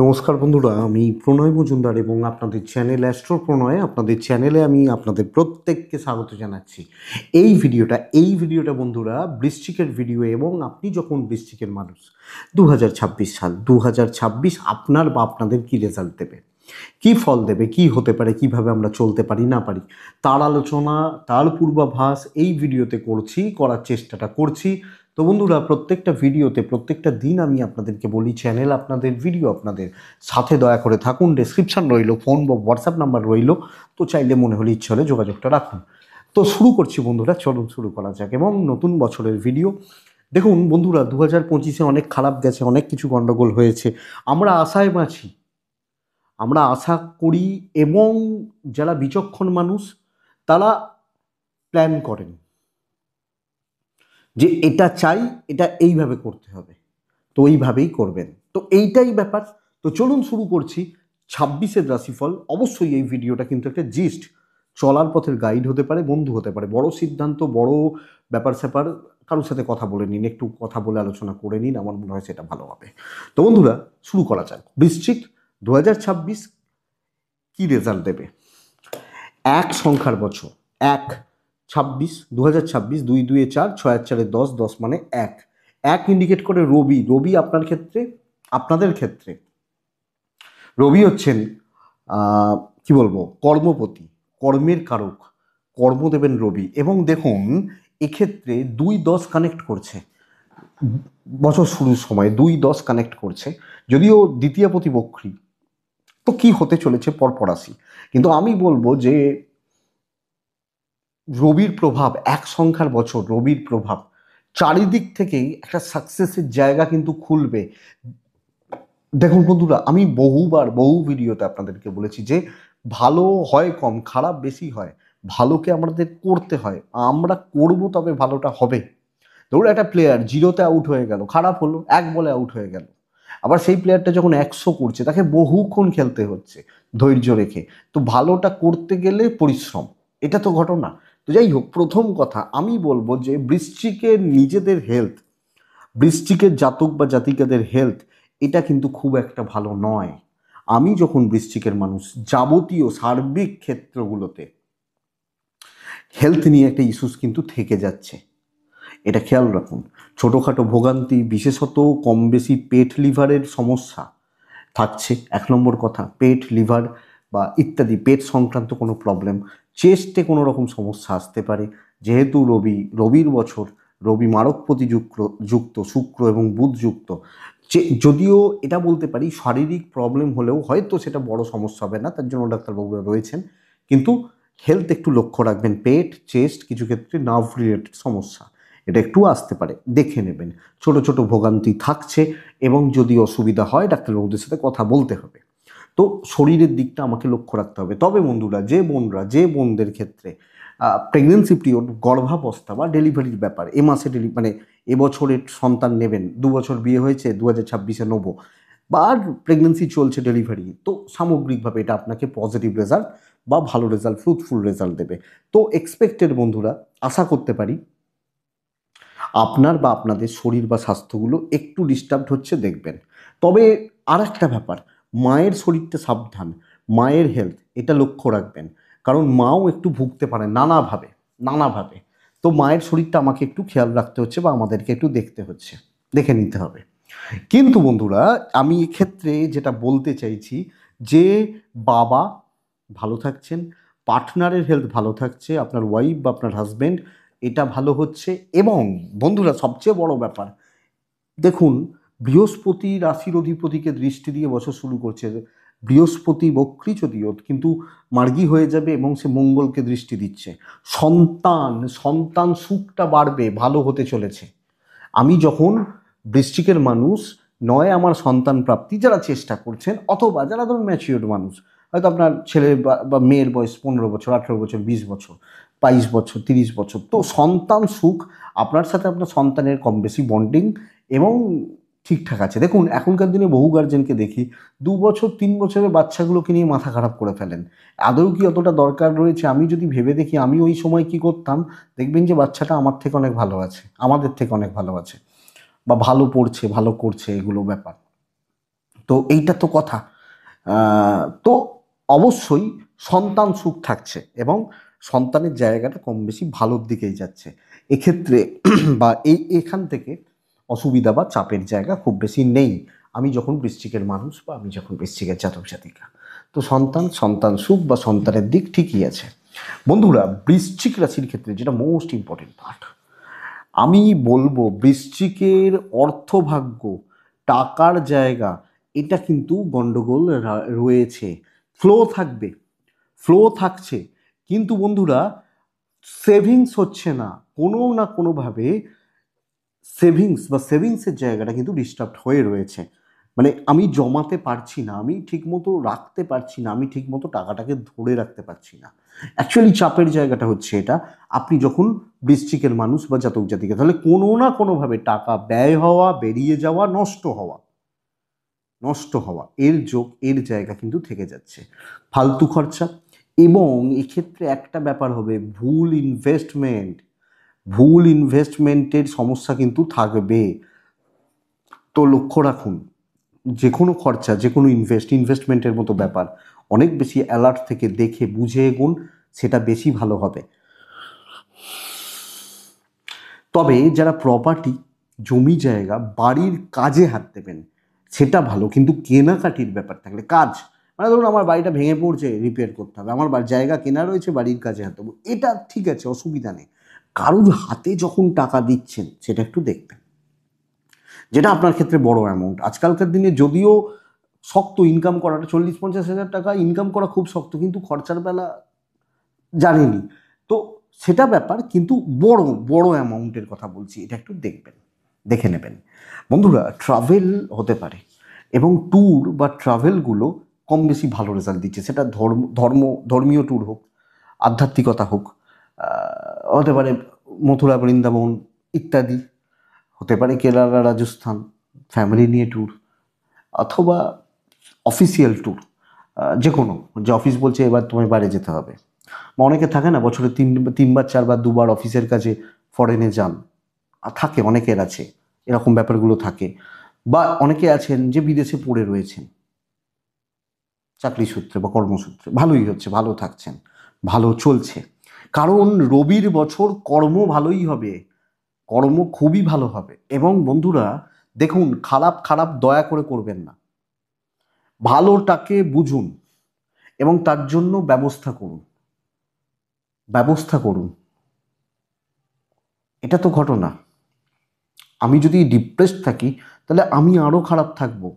নমস্কার বন্ধুরা, আমি প্রণয় মজুমদার এবং আপনাদের চ্যানেল অ্যাস্ট্রো প্রণয় আপনাদের চ্যানেলে আমি আপনাদের প্রত্যেককে স্বাগত জানাচ্ছি। এই ভিডিওটা বন্ধুরা বৃশ্চিকের ভিডিও এবং আপনি যখন বৃশ্চিকের মানুষ 2026 সাল 2026 আপনার বা আপনাদের কি রেজাল্ট দেবে, কি ফল দেবে, কি হতে পারে, কিভাবে আমরা চলতে পারি না পারি তার আলোচনা, তার পূর্বাভাস এই ভিডিওতে করার চেষ্টাটা করছি। তো বন্ধুরা, প্রত্যেকটা ভিডিওতে প্রত্যেকটা দিন আমি আপনাদেরকে বলি চ্যানেল আপনাদের, ভিডিও আপনাদের, সাথে দয়া করে থাকুন। ডেসক্রিপশন রইলো, ফোন বা হোয়াটসঅ্যাপ নাম্বার রইলো, তো চাইলে মনে হলে ইচ্ছে হলে যোগাযোগটা রাখুন। তো শুরু করছি বন্ধুরা, চলুন শুরু করা যাক। এবং নতুন বছরের ভিডিও দেখুন বন্ধুরা, 2025-এ অনেক খারাপ গেছে, অনেক কিছু গণ্ডগোল হয়েছে। আমরা আশায় বাঁচি, আমরা আশা করি, এবং যারা বিচক্ষণ মানুষ তারা প্ল্যান করেন যে এটা চাই, এটা এইভাবে করতে হবে, তো এইভাবেই করবেন। তো এইটাই ব্যাপার। তো চলুন শুরু করছি 26-এর রাশিফল। অবশ্যই এই ভিডিওটা কিন্তু একটা জিস্ট, চলার পথের গাইড হতে পারে, বন্ধু হতে পারে। বড় সিদ্ধান্ত, বড় ব্যাপার স্যাপার কারোর সাথে কথা বলে নিন, একটু কথা বলে আলোচনা করে নিন, আমার মনে হয় সেটা ভালো হবে। তো বন্ধুরা, শুরু করা যাক। বৃশ্চিক 2026 কি রেজাল্ট দেবে? এক সংখ্যার বছর, 1 26 2026, 2 2 4, 6 4 10, 10 মানে এক। এক ইন্ডিকেট করে রবি। রবি আপনার ক্ষেত্রে, আপনাদের ক্ষেত্রে রবি হচ্ছেন কি বলবো, কর্মপতি, কর্মের কারক, কর্ম দেবেন রবি। এবং দেখুন, এক্ষেত্রে 2 10 কানেক্ট করছে বছর শুরুর সময়, 2 10 কানেক্ট করছে। যদিও দ্বিতীয় পতি বক্রী, তো কি হতে চলেছে পরপর আসি। কিন্তু আমি বলবো যে রবির প্রভাব, এক সংখ্যার বছর, রবির প্রভাব চারিদিক থেকেই একটা সাকসেসের জায়গা কিন্তু খুলবে। দেখুন বন্ধুরা, আমি বহু ভিডিওতে আপনাদেরকে বলেছি যে ভালো হয় কম, খারাপ বেশি হয়। ভালোকে আমাদের করতে হয়, আমরা করব, তবে ভালোটা হবে। ধরুন একটা প্লেয়ার 0-তে আউট হয়ে গেল, খারাপ হলো, 1 বলে আউট হয়ে গেল। আবার সেই প্লেয়ারটা যখন 100 করছে, তাকে বহুক্ষণ খেলতে হচ্ছে ধৈর্য রেখে। তো ভালোটা করতে গেলে পরিশ্রম, এটা তো ঘটনা। তো যাই হোক, প্রথম কথা আমি বলবো যে বৃশ্চিকের নিজেদের হেলথ, বৃশ্চিকের জাতক বা জাতিকাদের হেলথ, এটা কিন্তু খুব একটা ভালো নয়। আমি যখন বৃশ্চিকের মানুষ, যাবতীয় সার্বিক ক্ষেত্রগুলোতে হেলথ নিয়ে একটা ইস্যুস কিন্তু থেকে যাচ্ছে, এটা খেয়াল রাখুন। ছোটোখাটো ভোগান্তি, বিশেষত কম বেশি পেট লিভারের সমস্যা থাকছে। 1 নম্বর কথা, পেট লিভার বা ইত্যাদি পেট সংক্রান্ত কোনো প্রবলেম, চেস্টে কোনো রকম সমস্যা আসতে পারে। যেহেতু রবির বছর, রবি মারকপতি যুক্ত, শুক্র এবং বুধ যুক্ত। যদিও এটা বলতে পারি শারীরিক প্রবলেম হলেও হয়তো সেটা বড় সমস্যা হবে না, তার জন্য ডাক্তারবাবুরা রয়েছেন। কিন্তু হেলথ একটু লক্ষ্য রাখবেন। পেট, চেস্ট, কিছু ক্ষেত্রে নার্ভ রিলেটেড সমস্যা, এটা একটু আসতে পারে, দেখে নেবেন। ছোট ছোট ভোগান্তি থাকছে, এবং যদি অসুবিধা হয় ডাক্তারবাবুদের সাথে কথা বলতে হবে। তো শরীরের দিকটা আমাকে লক্ষ্য রাখতে হবে। তবে বন্ধুরা, যে বোনদের ক্ষেত্রে প্রেগনেন্সি পিরিয়ড, গর্ভাবস্থা বা ডেলিভারির ব্যাপার, এ মাসে মানে এবছরের সন্তান নেবেন, 2 বছর বিয়ে হয়েছে, 2026-এ নেবো, বা আর প্রেগনেন্সি চলছে, ডেলিভারি, তো সামগ্রিকভাবে এটা আপনাকে পজিটিভ রেজাল্ট বা ভালো রেজাল্ট, ফ্রুটফুল রেজাল্ট দেবে। তো এক্সপেক্টেড বন্ধুরা, আশা করতে পারি আপনার বা আপনাদের শরীর বা স্বাস্থ্যগুলো একটু ডিস্টার্বড হচ্ছে, দেখবেন। তবে আর একটা ব্যাপার, মায়ের শরীরটা সাবধান, মায়ের হেলথ এটা লক্ষ্য রাখবেন। কারণ মাও একটু ভুগতে পারে নানাভাবে। তো মায়ের শরীরটা আমাকে একটু খেয়াল রাখতে হচ্ছে, বা আমাদেরকে একটু দেখতে হচ্ছে, দেখে নিতে হবে। কিন্তু বন্ধুরা, আমি এক্ষেত্রে যেটা বলতে চাইছি যে বাবা ভালো থাকছেন, পার্টনারের হেলথ ভালো থাকছে, আপনার ওয়াইফ বা আপনার হাজব্যান্ড এটা ভালো হচ্ছে। এবং বন্ধুরা, সবচেয়ে বড় ব্যাপার দেখুন, বৃহস্পতি রাশির অধিপতিকে দৃষ্টি দিয়ে বছর শুরু করছে। বৃহস্পতি বক্রী যদিও, কিন্তু মার্গী হয়ে যাবে, এবং সে মঙ্গলকে দৃষ্টি দিচ্ছে। সন্তান সুখটা বাড়বে, ভালো হতে চলেছে। আমি যখন বৃশ্চিকের মানুষ, নয় আমার সন্তান প্রাপ্তি যারা চেষ্টা করছেন, অথবা যারা ধরুন ম্যাচিওর মানুষ, হয়তো আপনার ছেলে বা মেয়ের বয়স 15 বছর, 18 বছর, 20 বছর, 22 বছর, 30 বছর, তো সন্তান সুখ, আপনার সাথে আপনার সন্তানের কম বেশি বন্ডিং এবং ঠিকঠাক আছে। দেখুন, এখনকার দিনে বহু গার্জেনকে দেখি 2 বছর 3 বছরের বাচ্চাগুলোকে নিয়ে মাথা খারাপ করে ফেলেন। আদৌ কি অতটা দরকার রয়েছে? আমি যদি ভেবে দেখি আমি ওই সময় কি করতাম, দেখবেন যে বাচ্চাটা আমার থেকে অনেক ভালো আছে, আমাদের থেকে অনেক ভালো আছে, বা ভালো পড়ছে, ভালো করছে, এগুলো ব্যাপার। তো এইটা তো কথা। তো অবশ্যই সন্তান সুখ থাকছে এবং সন্তানের জায়গাটা কম বেশি ভালোর দিকেই যাচ্ছে এক্ষেত্রে। বা এখান থেকে অসুবিধা বা চাপের জায়গা খুব বেশি নেই। আমি যখন বৃশ্চিকের মানুষ বা আমি যখন বৃশ্চিকের জাতক জাতিকা, তো সন্তান সুখ বা সন্তানের দিক ঠিকই আছে। বন্ধুরা, বৃশ্চিক রাশির ক্ষেত্রে যেটা মোস্ট ইম্পর্টেন্ট পার্ট, আমি বলবো বৃশ্চিকের অর্থভাগ্য, টাকার জায়গা, এটা কিন্তু গন্ডগোল রয়েছে। ফ্লো থাকবে, ফ্লো থাকছে, কিন্তু বন্ধুরা সেভিংস হচ্ছে না, কোনো না কোনোভাবে সেভিংসের জায়গাটা কিন্তু ডিস্টার্ব হয়ে রয়েছে। মানে আমি জমাতে পারছি না, আমি ঠিকমতো রাখতে পারছি না, আমি ঠিকমতো টাকাটাকে ধরে রাখতে পারছি না। অ্যাকচুয়ালি চাপের জায়গাটা হচ্ছে এটা। আপনি যখন বৃশ্চিকের মানুষ বা জাতক জাতিকা, তাহলে কোনো না কোনোভাবে টাকা ব্যয় হওয়া, বেরিয়ে যাওয়া, নষ্ট হওয়া এর যোগ, এর জায়গা কিন্তু থেকে যাচ্ছে। ফালতু খরচা, এবং এক্ষেত্রে একটা ব্যাপার হবে, ভুল ইনভেস্টমেন্টের সমস্যা কিন্তু থাকবে। তো লক্ষ্য রাখুন, যে কোনো খরচা, যে কোনো ইনভেস্টমেন্টের মতো ব্যাপার, অনেক বেশি অ্যালার্ট থেকে দেখে বুঝে এগুন, সেটা বেশি ভালো হবে। তবে যারা প্রপার্টি, জমি জায়গা, বাড়ির কাজে হাত দেবেন সেটা ভালো, কিন্তু কেনাকাটির ব্যাপার থাকলে, কাজ মানে ধরুন আমার বাড়িটা ভেঙে পড়ছে, রিপেয়ার করতে হবে, আমার জায়গা কেনা রয়েছে, বাড়ির কাজে হাত দেবো, এটা ঠিক আছে, অসুবিধা নেই। কারোর হাতে যখন টাকা দিচ্ছেন সেটা একটু দেখবেন, যেটা আপনার ক্ষেত্রে বড় অ্যামাউন্ট। আজকালকার দিনে যদিও শক্ত ইনকাম করাটা, 40-50 হাজার টাকা ইনকাম করা খুব শক্ত, কিন্তু খরচার বেলা জানেনি, তো সেটা ব্যাপার, কিন্তু বড় বড় অ্যামাউন্টের কথা বলছি, এটা একটু দেখবেন, দেখে নেবেন। বন্ধুরা, ট্রাভেল হতে পারে, এবং ট্যুর বা ট্রাভেলগুলো কম বেশি ভালো রেজাল্ট দিচ্ছে, সেটা ধর্মীয় ট্যুর হোক, আধ্যাত্মিকতা হোক, হতে পারে মথুরা, বৃন্দাবন ইত্যাদি, হতে পারে কেরালা, রাজস্থান, ফ্যামিলি নিয়ে ট্যুর, অথবা অফিসিয়াল ট্যুর, যে কোনো, যে অফিস বলছে এবার তোমায় বাইরে যেতে হবে, বা অনেকে থাকে না বছরে তিনবার চারবার দুবার অফিসের কাজে ফরেনে যান, আর থাকে, অনেকের আছে এরকম ব্যাপারগুলো থাকে। বা অনেকে আছেন যে বিদেশে পড়ে রয়েছেন চাকরি সূত্রে বা কর্মসূত্রে, ভালোই হচ্ছে, ভালো থাকছেন, ভালো চলছে, কারণ রবির বছর কর্ম ভালোই হবে, কর্ম খুবই ভালো হবে। এবং বন্ধুরা দেখুন, খারাপ খারাপ দয়া করে করবেন না, ভালোটাকে বুঝুন এবং তার জন্য ব্যবস্থা করুন। এটা তো ঘটনা। আমি যদি ডিপ্রেসড থাকি, তাহলে আমি আরও খারাপ থাকবো।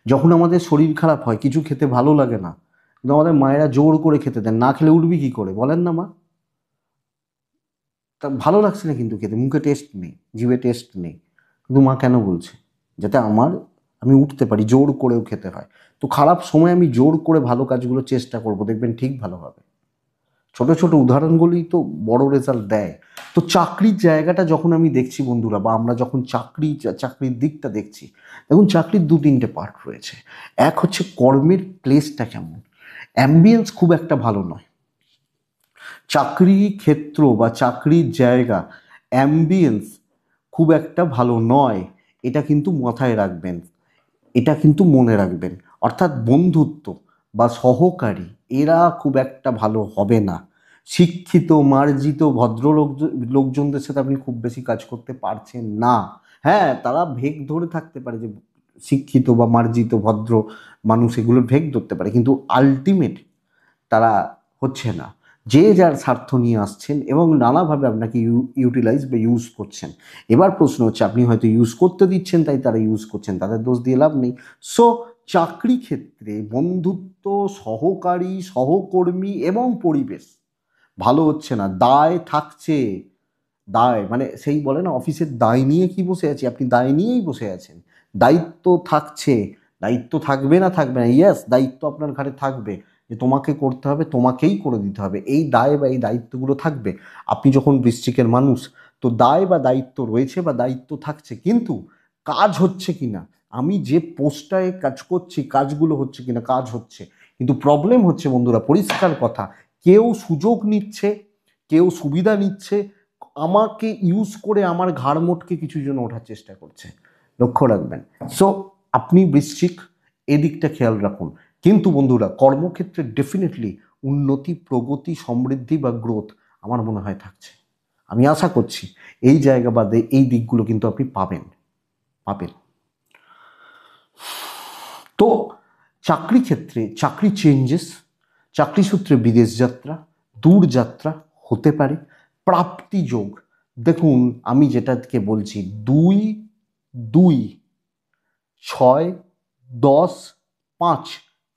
যখন আমাদের শরীর খারাপ হয়, কিছু খেতে ভালো লাগে না, কিন্তু আমাদের মায়েরা জোর করে খেতে দেন, না খেলে উঠবি কি করে বলেন না মা? তা ভালো লাগছে না কিন্তু খেতে, মুখে টেস্ট নেই, জিভে টেস্ট নেই, কিন্তু মা কেন বলছে? যাতে আমি উঠতে পারি, জোর করেও খেতে হয়। তো খারাপ সময় আমি জোর করে ভালো কাজগুলো চেষ্টা করব, দেখবেন ঠিক ভালো হবে। ছোট ছোট উদাহরণগুলি তো বড় রেজাল্ট দেয়। তো চাকরির জায়গাটা যখন আমি দেখছি বন্ধুরা, বা আমরা যখন চাকরির দিকটা দেখছি, দেখুন চাকরির 2-3টে পার্ট রয়েছে। এক হচ্ছে কর্মের প্লেসটা কেমন, অ্যাম্বিয়েন্স খুব একটা ভালো নয়। চাকরি ক্ষেত্র বা চাকরির জায়গা, অ্যাম্বিয়েন্স খুব একটা ভালো নয়, এটা কিন্তু মাথায় রাখবেন, এটা কিন্তু মনে রাখবেন। অর্থাৎ বন্ধুত্ব বা সহকারী, এরা খুব একটা ভালো হবে না। শিক্ষিত, মার্জিত, লোকজনদের সাথে আপনি খুব বেশি কাজ করতে পারছেন না। হ্যাঁ, তারা ভেগ ধরে থাকতে পারে যে শিক্ষিত বা মার্জিত ভদ্র মানুষ, এগুলোর ভেগ ধরতে পারে, কিন্তু আলটিমেট তারা হচ্ছে না। যে যার স্বার্থ নিয়ে আসছেন এবং নানাভাবে আপনাকে ইউটিলাইজ বা ইউজ করছেন। এবার প্রশ্ন হচ্ছে, আপনি হয়তো ইউজ করতে দিচ্ছেন, তাই তারা ইউজ করছেন, তাদের দোষ দিয়ে লাভ নেই। সো চাকরি ক্ষেত্রে বন্ধুত্ব, সহকারী, সহকর্মী এবং পরিবেশ ভালো হচ্ছে না, দায় থাকছে। দায় মানে সেই বলে না, অফিসের দায় নিয়ে কি বসে আছি, আপনি দায় নিয়েই বসে আছেন। দায়িত্ব থাকছে, দায়িত্ব থাকবে না, ইয়েস, দায়িত্ব আপনার ঘাড়ে থাকবে, যে তোমাকে করতে হবে, তোমাকেই করে দিতে হবে, এই দায় বা এই দায়িত্বগুলো থাকবে। আপনি যখন বৃশ্চিকের মানুষ, তো দায় বা দায়িত্ব রয়েছে বা দায়িত্ব থাকছে, কিন্তু কাজ হচ্ছে কিনা, আমি যে পোস্টটায় কাজ করছি কাজগুলো হচ্ছে কিনা, কাজ হচ্ছে, কিন্তু প্রবলেম হচ্ছে বন্ধুরা, পরিষ্কার কথা, কেউ সুযোগ নিচ্ছে, কেউ সুবিধা নিচ্ছে, আমাকে ইউজ করে আমার ঘাড় মোটকে কিছু জন ওঠার চেষ্টা করছে, লক্ষ্য রাখবেন। সো আপনি বৃশ্চিক এদিকটা খেয়াল রাখুন। কিন্তু বন্ধুরা কর্মক্ষেত্রে ডেফিনেটলি উন্নতি, প্রগতি, সমৃদ্ধি বা গ্রোথ আমার মনে হয় থাকছে। আমি আশা করছি এই জায়গা বাদে এই দিকগুলো কিন্তু আপনি পাবেন পাবেন। তো চাকরি ক্ষেত্রে চাকরি চেঞ্জেস, চাকরি সূত্রে বিদেশ যাত্রা, দূর যাত্রা হতে পারে, প্রাপ্তি যোগ। দেখুন আমি যেটাকে বলছি 2, 2, 6, 10, 5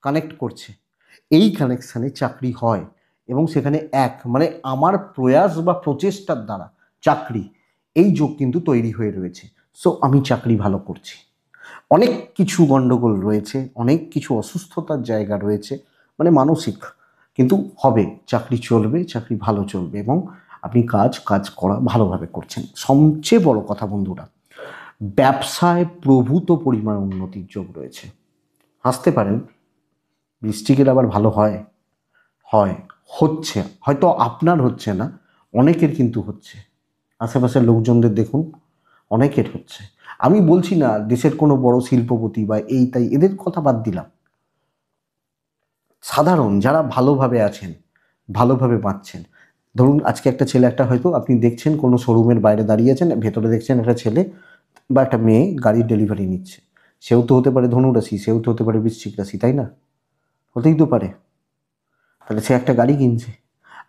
কানেক্ট করছে, এই কানেকশানে চাকরি হয় এবং সেখানে এক মানে আমার প্রয়াস বা প্রচেষ্টার দ্বারা চাকরি, এই যোগ কিন্তু তৈরি হয়ে রয়েছে। সো আমি চাকরি ভালো করছি। অনেক কিছু গণ্ডগোল রয়েছে, অনেক কিছু অসুস্থতার জায়গা রয়েছে, মানে মানসিক, কিন্তু হবে, চাকরি চলবে, চাকরি ভালো চলবে এবং আপনি কাজ করা ভালোভাবে করছেন। সবচেয়ে বড় কথা বন্ধুরা, ব্যবসায় প্রভূত পরিমাণ উন্নতির যোগ রয়েছে। হাসতে পারেন, বৃষ্টিকের আবার ভালো হয়, হয়, হচ্ছে, হয়তো আপনার হচ্ছে না, অনেকের কিন্তু হচ্ছে। আশেপাশের লোকজনদের দেখুন, অনেকের হচ্ছে। আমি বলছি না দেশের কোনো বড় শিল্পপতি বা এই তাই, এদের কথা বাদ দিলাম, সাধারণ যারা ভালোভাবে আছেন, ভালোভাবে বাঁচছেন। ধরুন আজকে একটা ছেলে, একটা হয়তো আপনি দেখছেন কোনো শোরুমের বাইরে দাঁড়িয়ে আছেন, ভেতরে দেখছেন একটা ছেলে বা একটা মেয়ে গাড়ির ডেলিভারি নিচ্ছে। সেও তো হতে পারে ধনুরাশি, সেও তো হতে পারে বৃশ্চিক রাশি, তাই না? হতেই তো পারে। তাহলে সে একটা গাড়ি কিনছে,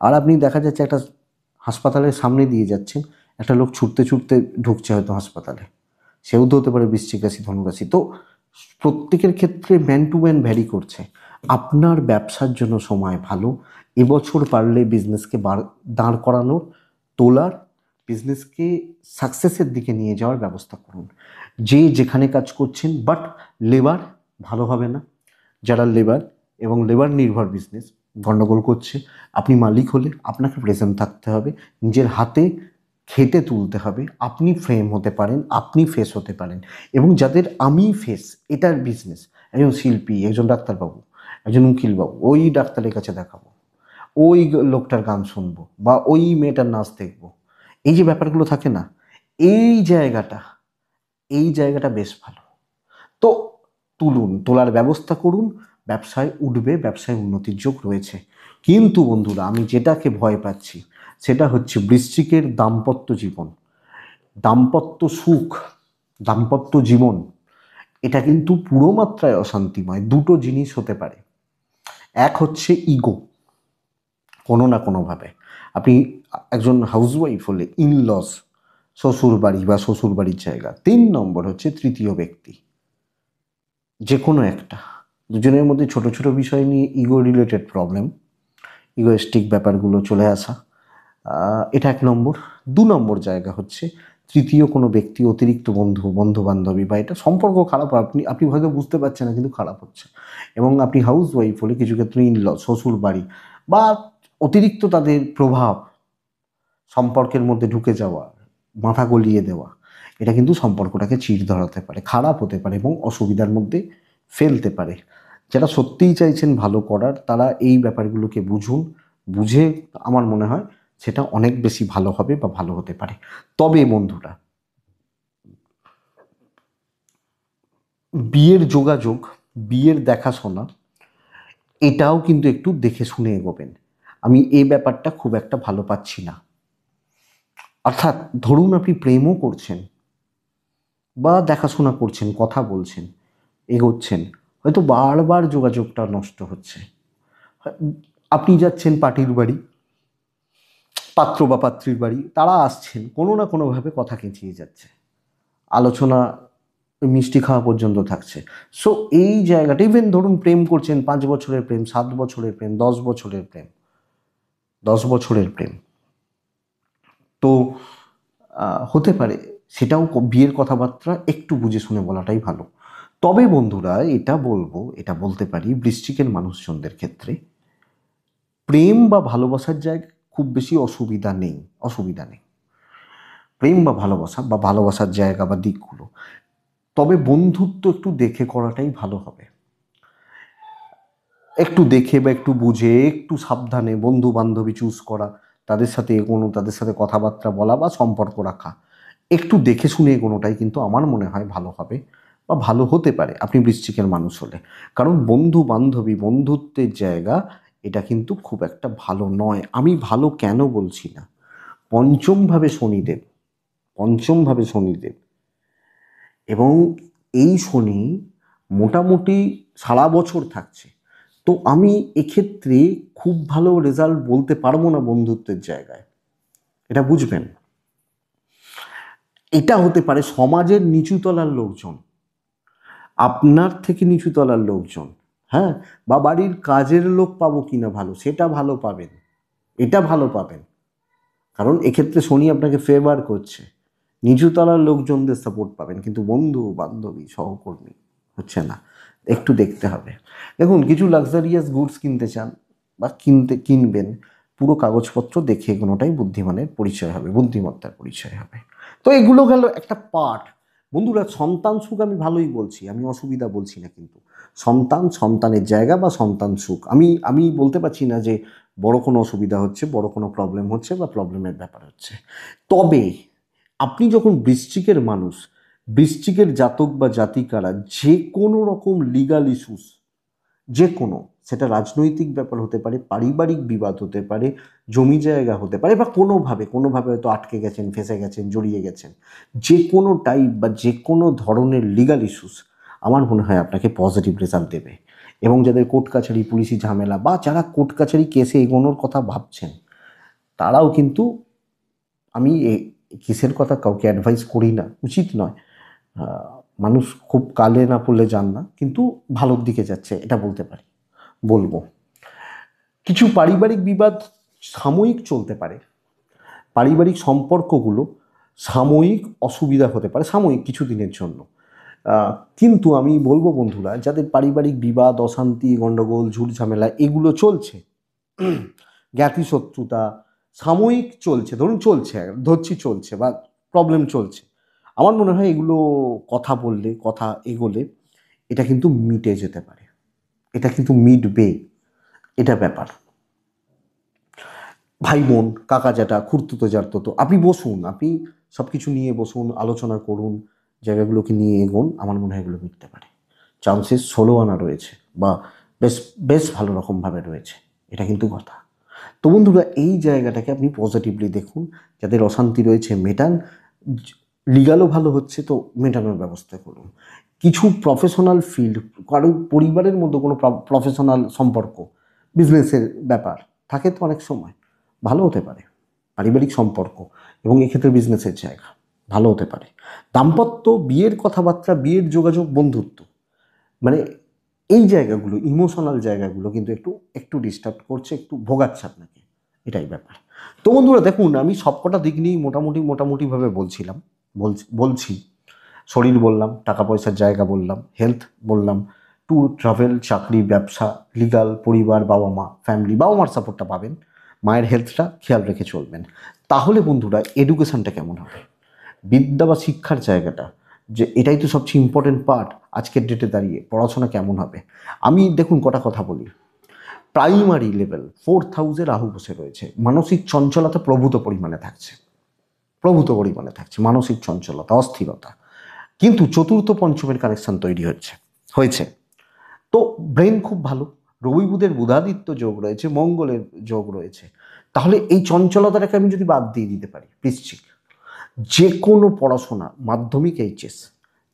আর আপনি দেখা যাচ্ছে একটা হাসপাতালের সামনে দিয়ে যাচ্ছেন, একটা লোক ছুটতে ছুটতে ঢুকছে হয়তো হাসপাতালে, সেও তো হতে পারে বৃশ্চিক রাশি, ধনুরাশি। তো প্রত্যেকের ক্ষেত্রে ম্যান টু ম্যান ভ্যারি করছে। আপনার ব্যবসার জন্য সময় ভালো, এবছর পারলে বিজনেসকে দাঁড় করানোর, তোলার, বিজনেসকে সাকসেসের দিকে নিয়ে যাওয়ার ব্যবস্থা করুন। যে যেখানে কাজ করছেন, বাট লেবার ভালো হবে না। যারা লেবার এবং লেবার নির্ভর বিজনেস গণ্ডগোল করছে, আপনি মালিক হলে আপনাকে প্রেজেন্ট থাকতে হবে, নিজের হাতে খেটে তুলতে হবে। আপনি ফ্রেম হতে পারেন, আপনি ফেস হতে পারেন, এবং যাদের আমি ফেস, এটার বিজনেস, একজন শিল্পী, একজন ডাক্তারবাবু, একজন উকিলবাবু, ওই ডাক্তারের কাছে দেখাবো, ওই লোকটার গান শুনবো বা ওই মেয়েটার নাচ দেখবো, এই যে ব্যাপারগুলো থাকে না, এই জায়গাটা, এই জায়গাটা বেশ ভালো। তো তুলুন, তোলার ব্যবস্থা করুন, ব্যবসায় উঠবে, ব্যবসায় উন্নতির যোগ রয়েছে। কিন্তু বন্ধুরা আমি যেটাকে ভয় পাচ্ছি সেটা হচ্ছে বৃশ্চিকের দাম্পত্য জীবন, দাম্পত্য সুখ, দাম্পত্য জীবন, এটা কিন্তু পুরো মাত্রায় অশান্তিময়। দুটো জিনিস হতে পারে, এক হচ্ছে ইগো, কোনো না কোনোভাবে। আপনি একজন হাউসওয়াইফ হলে ইনলস, শ্বশুর বাড়ি বা শ্বশুর বাড়ির জায়গা। 3 নম্বর হচ্ছে তৃতীয় ব্যক্তি, যে কোনো একটা, দুজনের মধ্যে ছোট ছোট বিষয় নিয়ে ইগো রিলেটেড প্রবলেম, ইগোয়েস্টিক ব্যাপারগুলো চলে আসা, এটা 1 নম্বর। 2 নম্বর জায়গা হচ্ছে তৃতীয় কোনো ব্যক্তি, অতিরিক্ত বন্ধু বান্ধবী, বা এটা সম্পর্ক খারাপ, আপনি আপনি হয়তো বুঝতে পারছেন না কিন্তু খারাপ হচ্ছে। এবং আপনি হাউস ওয়াইফ হলে কিছু ক্ষেত্রে ইনল, শ্বশুর বাড়ি বা অতিরিক্ত তাদের প্রভাব সম্পর্কের মধ্যে ঢুকে যাওয়া, মাথা গলিয়ে দেওয়া, এটা কিন্তু সম্পর্কটাকে চিড় ধরাতে পারে, খারাপ হতে পারে এবং অসুবিধার মধ্যে ফেলতে পারে। যারা সত্যিই চাইছেন ভালো করার, তারা এই ব্যাপারগুলোকে বুঝুন, বুঝে আমার মনে হয় সেটা অনেক বেশি ভালো হবে বা ভালো হতে পারে। তবে বন্ধুরা বিয়ের যোগাযোগ, বিয়ের দেখাশোনা, এটাও কিন্তু একটু দেখে শুনে এগোবেন। আমি এই ব্যাপারটা খুব একটা ভালো পাচ্ছি না। অর্থাৎ ধরুন আপনি প্রেমও করছেন বা দেখাশোনা করছেন, কথা বলছেন, এগোচ্ছেন, হয়তো বারবার যোগাযোগটা নষ্ট হচ্ছে। আপনি যাচ্ছেন পার্টির বাড়ি, পাত্র বা পাত্রীর বাড়ি, তারা আসছেন, কোনো না কোনোভাবে কথা কেঁচিয়ে যাচ্ছে, আলোচনা মিষ্টি খাওয়া পর্যন্ত থাকছে। সো এই জায়গাটা, ইভেন ধরুন প্রেম করছেন, 5 বছরের প্রেম, 7 বছরের প্রেম, 10 বছরের প্রেম, 10 বছরের প্রেম, তো হতে পারে সেটাও বিয়ের কথাবার্তা একটু বুঝে শুনে বলাটাই ভালো। তবে বন্ধুরা এটা বলবো, এটা বলতে পারি বৃশ্চিকের মানুষজনদের ক্ষেত্রে প্রেম বা ভালোবাসার জায়গায় খুব বেশি অসুবিধা নেই, অসুবিধা নেই। প্রেম বা ভালোবাসা বা ভালোবাসার জায়গা বা দিকগুলো, তবে বন্ধুত্ব একটু দেখে করাটাই ভালো হবে। একটু দেখে বা একটু বুঝে, একটু সাবধানে বন্ধু বান্ধবী চুজ করা, তাদের সাথে এগোনো, তাদের সাথে কথাবার্তা বলা বা সম্পর্ক রাখা, একটু দেখে শুনে এগোনোটাই কিন্তু আমার মনে হয় ভালো হবে, বা ভালো হতে পারে আপনি বৃশ্চিকের মানুষ হলে। কারণ বন্ধু বান্ধবী, বন্ধুত্বের জায়গা এটা কিন্তু খুব একটা ভালো নয়। আমি ভালো কেন বলছি না, পঞ্চমভাবে শনিদেব, পঞ্চমভাবে শনিদেব, এবং এই শনি মোটামুটি সারা বছর থাকছে। তো আমি এক্ষেত্রে খুব ভালো রেজাল্ট বলতে পারবো না বন্ধুত্বের জায়গায়, এটা বুঝবেন। এটা হতে পারে সমাজের নিচু তলার লোকজন, আপনার থেকে নিচু তলার লোকজন, হ্যাঁ, বা বাড়ির কাজের লোক পাবো কিনা ভালো, সেটা ভালো পাবেন, এটা ভালো পাবেন। কারণ এক্ষেত্রে শনি আপনাকে ফেভার করছে, নিচু তলার লোকজনদের সাপোর্ট পাবেন, কিন্তু বন্ধু বান্ধবী সহকর্মী হচ্ছে না, একটু দেখতে হবে। দেখুন, কিছু লাক্সারিয়াস গুডস কিনতে চান বা কিনবেন, পুরো কাগজপত্র দেখে এগোনোটাই বুদ্ধিমানের পরিচয় হবে, বুদ্ধিমত্তার পরিচয় হবে। তো এগুলো গেল একটা পার্ট। বন্ধুরা, সন্তান সুখ আমি ভালোই বলছি, আমি অসুবিধা বলছি না, কিন্তু সন্তানের জায়গা বা সন্তান সুখ, আমি বলতে পারছি না যে বড় কোনো অসুবিধা হচ্ছে, বড় কোনো প্রবলেম হচ্ছে বা প্রবলেমের ব্যাপার হচ্ছে। তবে আপনি যখন বৃশ্চিকের মানুষ, বৃশ্চিকের জাতক বা জাতিকারা যে কোনো রকম লিগাল ইস্যুস, যে কোনো, সেটা রাজনৈতিক ব্যাপার হতে পারে, পারিবারিক বিবাদ হতে পারে, জমি জায়গা হতে পারে, বা কোনোভাবে হয়তো আটকে গেছেন, ফেঁসে গেছেন, জড়িয়ে গেছেন, যে কোনো টাইপ বা যে কোনো ধরনের লিগাল ইস্যুস, আমার মনে হয় আপনাকে পজিটিভ রেজাল্ট দেবে। এবং যাদের কোর্ট কাছারি, পুলিশি ঝামেলা, বা যারা কোর্ট কাছারি কেসে এগোনোর কথা ভাবছেন, তারাও কিন্তু, আমি কেসের কথা কাউকে অ্যাডভাইস করি না, উচিত নয়, মানুষ খুব কালে না পড়লে যান না, কিন্তু ভালোর দিকে যাচ্ছে এটা বলবো। কিছু পারিবারিক বিবাদ সাময়িক চলতে পারে, পারিবারিক সম্পর্কগুলো সাময়িক অসুবিধা হতে পারে, সাময়িক কিছু দিনের জন্য। কিন্তু আমি বলবো বন্ধুরা, যাদের পারিবারিক বিবাদ, অশান্তি, গণ্ডগোল, ঝুট ঝামেলা এগুলো চলছে, জ্ঞাতি শত্রুতা সাময়িক চলছে, চলছে বা প্রবলেম চলছে, আমার মনে হয় এগুলো কথা বললে, কথা এগোলে এটা কিন্তু মিটে যেতে পারে, এটা কিন্তু মিটবে, এটা ব্যাপার। ভাই বোন, কাকা জ্যাঠা, খুড়তুতো জারতুতো, আপনি বসুন, আপনি সব কিছু নিয়ে বসুন, আলোচনা করুন, জায়গাগুলোকে নিয়ে এগোন, আমার মনে হয় এগুলো মিটতে পারে। চান্সেস 16 আনা রয়েছে, বা বেশ বেশ ভালো রকমভাবে রয়েছে, এটা কিন্তু কথা। তো বন্ধুরা, এই জায়গাটাকে আপনি পজিটিভলি দেখুন, যাদের অশান্তি রয়েছে মেটান, লিগালও ভালো হচ্ছে তো মেটানোর ব্যবস্থা করুন। কিছু প্রফেশনাল ফিল্ড, কারণ পরিবারের মধ্যে কোনো প্রফেশনাল সম্পর্ক, বিজনেসের ব্যাপার থাকে তো অনেক সময়, ভালো হতে পারে পারিবারিক সম্পর্ক, এবং এক্ষেত্রে বিজনেসের জায়গা ভালো হতে পারে। দাম্পত্য, বিয়ের কথাবার্তা, বিয়ের যোগাযোগ, বন্ধুত্ব, মানে এই জায়গাগুলো, ইমোশনাল জায়গাগুলো কিন্তু একটু একটু ডিস্টার্ব করছে, একটু ভোগাচ্ছে আপনাকে, এটাই ব্যাপার। তো বন্ধুরা দেখুন, আমি সবকটা দিক নিয়েই মোটামুটিভাবে বলছি। শরীর বললাম, টাকা পয়সার জায়গা বললাম, হেলথ বললাম, ট্যুর, ট্রাভেল, চাকরি, ব্যবসা, লিগাল, পরিবার, বাবা মা, ফ্যামিলি, বাবা মার সাপোর্টটা পাবেন, মায়ের হেলথটা খেয়াল রেখে চলবেন। তাহলে বন্ধুরা, এডুকেশনটা কেমন হবে, বিদ্যা বা শিক্ষার জায়গাটা, যে এটাই তো সবচেয়ে ইম্পর্টেন্ট পার্ট আজকের ডেটে দাঁড়িয়ে, পড়াশোনা কেমন হবে। আমি দেখুন কটা কথা বলি। প্রাইমারি লেভেল 4th হাউসে রাহু বসে রয়েছে, মানসিক চঞ্চলতা প্রভূত পরিমাণে থাকছে, মানসিক চঞ্চলতা, অস্থিরতা, কিন্তু চতুর্থ পঞ্চমের কানেকশন তৈরি হয়েছে। তো ব্রেন খুব ভালো, রবি বুধের বুধাদিত্য যোগ রয়েছে, মঙ্গলের যোগ রয়েছে। তাহলে এই চঞ্চলতাটাকে আমি যদি বাদ দিয়ে দিতে পারি, বৃশ্চিক, যে কোনো পড়াশোনা, মাধ্যমিক, এইচএস,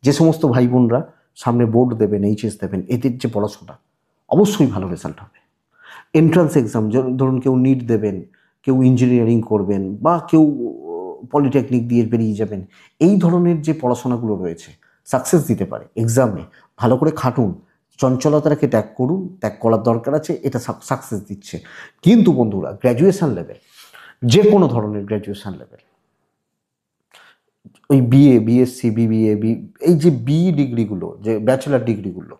যে সমস্ত ভাই বোনরা সামনে বোর্ড দেবেন, এইচএস দেবেন, এদের যে পড়াশোনা, অবশ্যই ভালো রেজাল্ট হবে। এন্ট্রান্স এক্সাম, ধরুন কেউ নিট দেবেন, কেউ ইঞ্জিনিয়ারিং করবেন, বা কেউ পলিটেকনিক দিয়ে বেরিয়ে যাবেন, এই ধরনের যে পড়াশোনাগুলো রয়েছে, সাকসেস দিতে পারে এক্সামে। ভালো করে খাটুন, চঞ্চলতাটাকে ত্যাগ করার দরকার আছে, এটা সাকসেস দিচ্ছে। কিন্তু বন্ধুরা, গ্র্যাজুয়েশন লেভেল, যে কোনো ধরনের গ্র্যাজুয়েশন লেভেল, ওই বিএ, বিএসসি, বিবিএ, এই যে ডিগ্রিগুলো, যে ব্যাচেলার ডিগ্রিগুলো,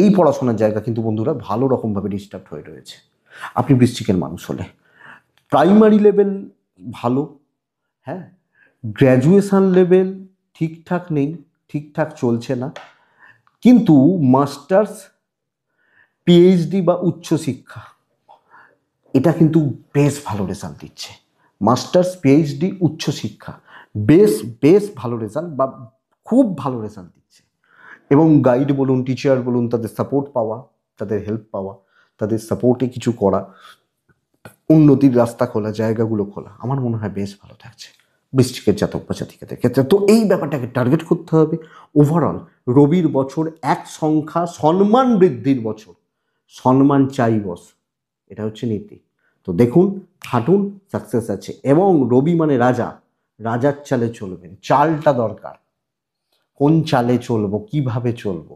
এই পড়াশোনার জায়গা কিন্তু বন্ধুরা ভালো রকমভাবে ডিস্টার্ব হয়ে রয়েছে আপনি বৃশ্চিকের মানুষ হলে। প্রাইমারি লেভেল ভালো, হ্যাঁ, গ্র্যাজুয়েশন লেভেল ঠিকঠাক নেই, ঠিকঠাক চলছে না, কিন্তু মাস্টার্স, পিএইচডি বা উচ্চশিক্ষা, এটা কিন্তু বেশ ভালো রেজাল্ট দিচ্ছে। মাস্টার্স, পিএইচডি, উচ্চশিক্ষা বেশ বেশ ভালো রেজাল্ট, বা খুব ভালো রেজাল্ট দিচ্ছে। এবং গাইড বলুন, টিচার বলুন, তাদের সাপোর্ট পাওয়া, তাদের হেল্প পাওয়া, তাদের সাপোর্টে কিছু করা, উন্নতির রাস্তা খোলা, জায়গাগুলো খোলা, আমার মনে হয় বেশ ভালো থাকছে বৃশ্চিকের জাতক বা জাতিকাদের ক্ষেত্রে। তো এই ব্যাপারটাকে টার্গেট করতে হবে। ওভারঅল রবির বছর এক সংখ্যা, সম্মান বৃদ্ধির বছর, সম্মান চাই বস, এটা হচ্ছে নীতি। তো দেখুন, খাটুন, সাকসেস আছে। এবং রবি মানে রাজা, রাজার চালে চলবেন, চালটা দরকার, কোন চালে চলবো, কিভাবে চলবো।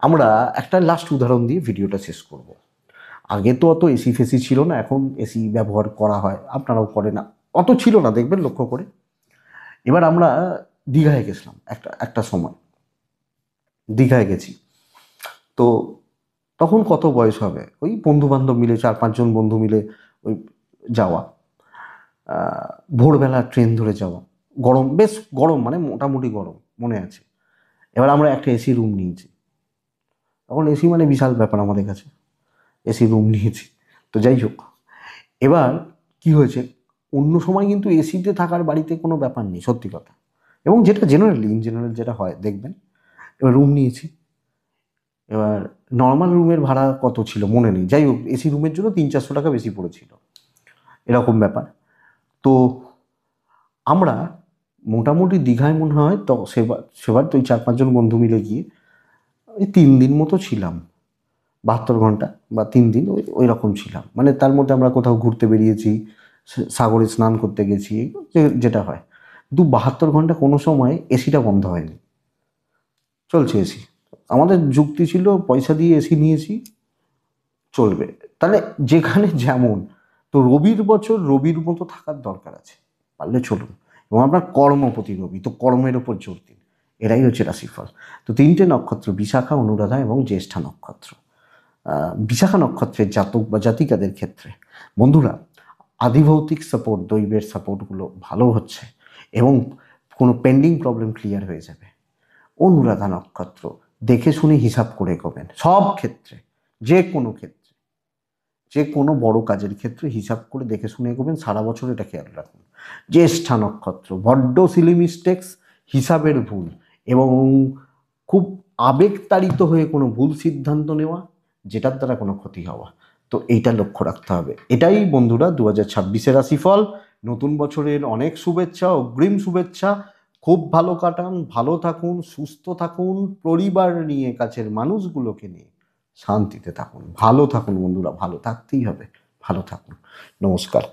আমরা একটা লাস্ট উদাহরণ দিয়ে ভিডিওটা শেষ করব। আগে তো অত এসি ফেসি ছিল না, এখন এসি ব্যবহার করা হয়, আপনারাও করে না, অত ছিল না দেখবেন লক্ষ্য করে। এবার আমরা দীঘায় গেছিলাম একটা একটা সময়, দীঘায় গেছি। তো তখন কত বয়স হবে, ওই বন্ধু বান্ধব মিলে 4-5 জন বন্ধু মিলে ওই যাওয়া, ভোরবেলা ট্রেন ধরে যাওয়া, গরম, বেশ গরম, মানে মোটামুটি গরম মনে আছে। এবার আমরা একটা এসি রুম নিয়েছি, তখন এসি মানে বিশাল ব্যাপার আমাদের কাছে, এসি রুম নিয়েছি। তো যাই হোক, এবার কি হয়েছে, অন্য সময় কিন্তু এসিতে থাকার বাড়িতে কোনো ব্যাপার নেই, সত্যি কথা, এবং যেটা জেনারেলি ইন জেনারেল যেটা হয় দেখবেন। এবার রুম নিয়েছি, এবার নর্মাল রুমের ভাড়া কত ছিল মনে নেই, যাই হোক এসি রুমের জন্য 300-400 টাকা বেশি পড়েছিল, এরকম ব্যাপার। তো আমরা মোটামুটি দীঘায় মনে হয় তো সেবার সেবার তো ওই 4-5 জন বন্ধু মিলে গিয়ে ওই 3 দিন মতো ছিলাম, 72 ঘন্টা বা 3 দিন ওই ওই রকম ছিলাম। মানে তার মধ্যে আমরা কোথাও ঘুরতে বেরিয়েছি, সাগরে স্নান করতে গেছি, যেটা হয়। 72 ঘন্টা কোনো সময় এসিটা বন্ধ হয়নি, চলছে এসি। আমাদের যুক্তি ছিল পয়সা দিয়ে এসি নিয়েছি, চলবে। তাহলে যেখানে যেমন, তো রবির বছর রবির মতো থাকার দরকার আছে, পারলে চলুন। এবং আপনার কর্মপতি রবি, তো কর্মের ওপর জোর দিন, এরাই হচ্ছে রাশিফল। তো 3টে নক্ষত্র, বিশাখা, অনুরাধা এবং জ্যেষ্ঠা নক্ষত্র। বিশাখা নক্ষত্রের জাতক বা জাতিকাদের ক্ষেত্রে বন্ধুরা, আদিভৌতিক সাপোর্ট, দৈবের সাপোর্টগুলো ভালো হচ্ছে এবং কোনো পেন্ডিং প্রবলেম ক্লিয়ার হয়ে যাবে। অনুরাধা নক্ষত্র, দেখে শুনে হিসাব করে এগোবেন সব ক্ষেত্রে, যে কোনো ক্ষেত্রে, যে কোনো বড় কাজের ক্ষেত্রে হিসাব করে দেখে শুনে এগোবেন, সারা বছর এটা খেয়াল রাখুন। জ্যেষ্ঠা নক্ষত্র, বড্ড সিলি মিস্টেক্স, হিসাবের ভুল এবং খুব আবেগতাড়িত হয়ে কোনো ভুল সিদ্ধান্ত নেওয়া, যেটার দ্বারা কোনো ক্ষতি হওয়া, তো এইটা লক্ষ্য রাখতে হবে। এটাই বন্ধুরা 2026-এর রাশিফল। নতুন বছরের অনেক শুভেচ্ছা, অগ্রিম শুভেচ্ছা। খুব ভালো কাটান, ভালো থাকুন, সুস্থ থাকুন, পরিবার নিয়ে, কাছের মানুষগুলোকে নিয়ে শান্তিতে থাকুন, ভালো থাকুন বন্ধুরা, ভালো থাকতেই হবে, ভালো থাকুন। নমস্কার।